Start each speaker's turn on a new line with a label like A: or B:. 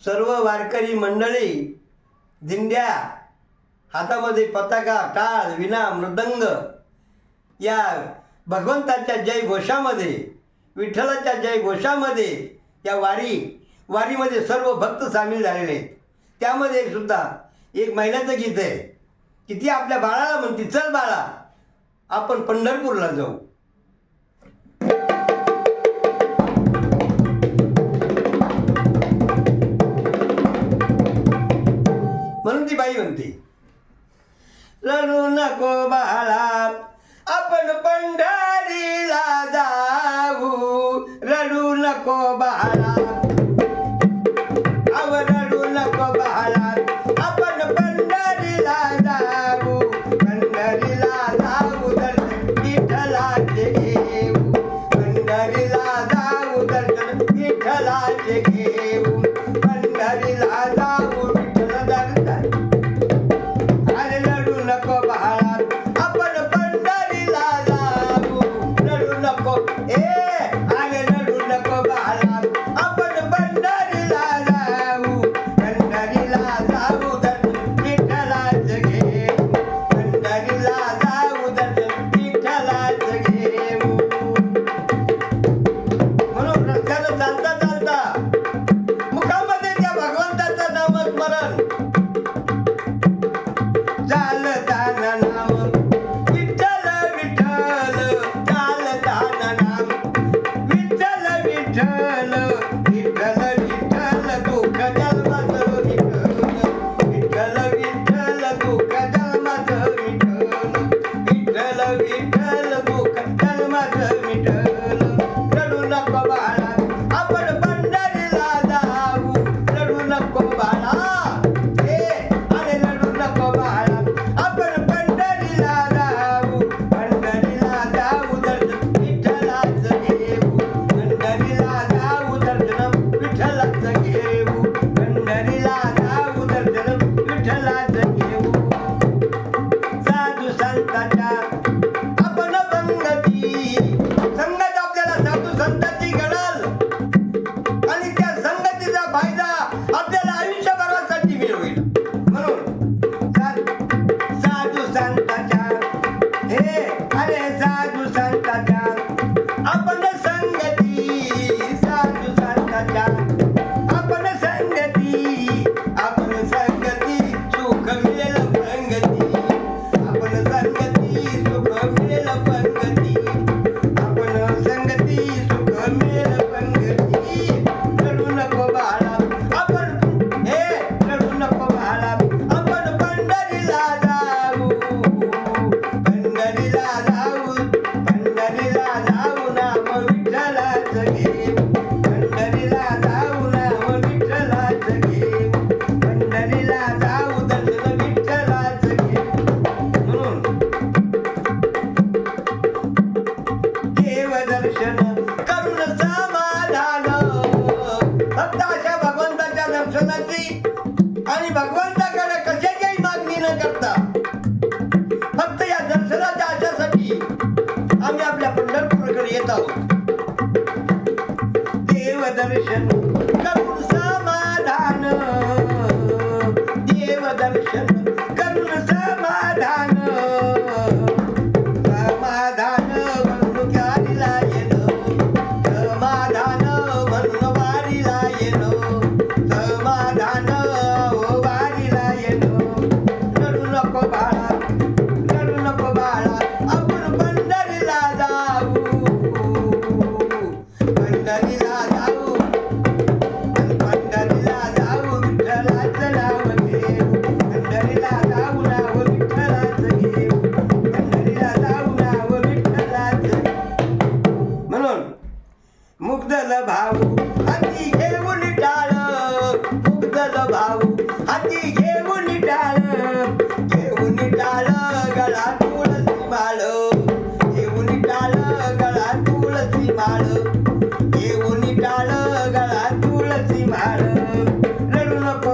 A: सर्व वारकरी मंडळी दिंड्या, हातामध्ये पताका, टाळ, विणा, मृदंग या भगवंताच्या जय घोषामध्ये, विठ्ठलाच्या जय घोषामध्ये या वारीमध्ये सर्व भक्त सामील झालेले आहेत. त्यामध्ये सुद्धा एक महिन्याचं गीत आहे की ती आपल्या बाळाला म्हणते, चल बाळा आपण पंढरपूरला जाऊ. म्हणून ती बाई म्हणते, रडू नको बाळा आपण पंढरीला जाऊ, रडू नको बाळा, अव रडू नको बाळा आपण पंढरीला जाऊ, पंढरीला जाऊ दर्शन विठ्ठलाचे घेऊ, पंढरीला जाऊ दर्शन विठ्ठलाचे घेऊ, पंढरीला जाऊ विठ्ठल दर्शन. अरे रडू नको बाळा आपण पंढरीला जाऊ, रडू नको अरे रडू नको बाळा आपण पंढरीला जाऊ, पंढरीला जाऊ दर्शन विठ्ठलाचे घेऊ, पंढरीला जाऊ दर्शन विठ्ठलाचे घेऊ. म्हणून रस्त्यानं चालता चालता मुखामध्ये त्या भगवंताचं नामस्मरण, चालताना नाम विठ्ठल विठ्ठल, चालताना नाम विठ्ठल विठ्ठल, विठ्ठल विठ्ठल दुःख जन्माचं विठ्ठल, विठ्ठल विठ्ठल दुःख जन्माचं विठ्ठल, विठ्ठल विठ्ठल दुःख जन्माचं विठ्ठल. रडू नको बाळा आपण पंढरीला जाऊ, रडू नको बाळा अरे रडू नको बाळा आपण पंढरीला जाऊ, पंढरीला जाऊ दर्शन विठ्ठलाचं घेऊ, पंढरीला जाऊ दर्शन विठ्ठलाचं घेऊ, पंढरीला जाऊ दर्शन विठ्ठलाचं घेऊ. साधू संतांच्या आपण संगती, संगत आपल्याला साधू संतांची घडल आणि त्या संगतीचा फायदा आपल्याला आयुष्यभरासाठी मिळेल. म्हणून साधू संतांच्या अरे साधू संतांच्या आपण संगती, साधू संतांच्या आपण संगती, आपण संगती सुख मिळेल पंगती, आपण संगती सुख मिळेल पंगती, आपण संगती सुख मिळेल पंगती. रडू नको बाळा आपण रडू नको बाळा आपण पंढरीला जाऊ, पंढरीला जाऊ, पंढरीला जाऊ नाम विठ्ठलाचं घेऊ, पंढरीला जाऊ नाम विठ्ठलाचं घेऊ, पंढरीला जाऊ दर्शन विठ्ठलाचं घेऊ. म्हणून देवदर्शन करून समाधान, फक्त अशा भगवंताच्या दर्शनाची आणि भगवंताकडे कशाच्याही मागणी न करता फक्त या दर्शनाच्या आशासाठी आम्ही आपल्या पंढरपूरकडे येत आहोत. देवदर्शन करून समाधान, देवदर्शन करून समाधान, समाधान म्हणून वारीला येणं, समाधान म्हणून वारीला येणं, समाधान वारीला येणं. रडू नको बाळा, रडू नको बाळा आपण पंढरीला जाऊ, पंढरीला जाऊ, पंढरीला जाऊ विठ्ठलाचं नाव घेऊ, पंढरीला जाऊ नाव विठ्ठलाचं घेऊ, पंढरीला जाऊ नाव विठ्ठलाचं. म्हणून मुग्धल भाऊ हाती घेऊन टाळ, मुग्धल भाऊ हाती घेऊन टाळ, घेऊन टाळ गळा तुळसी माळ, घेऊन टाळ गळा तुळसी माळ, घेऊन टाळ गळा तुळसी माळ. रडू नको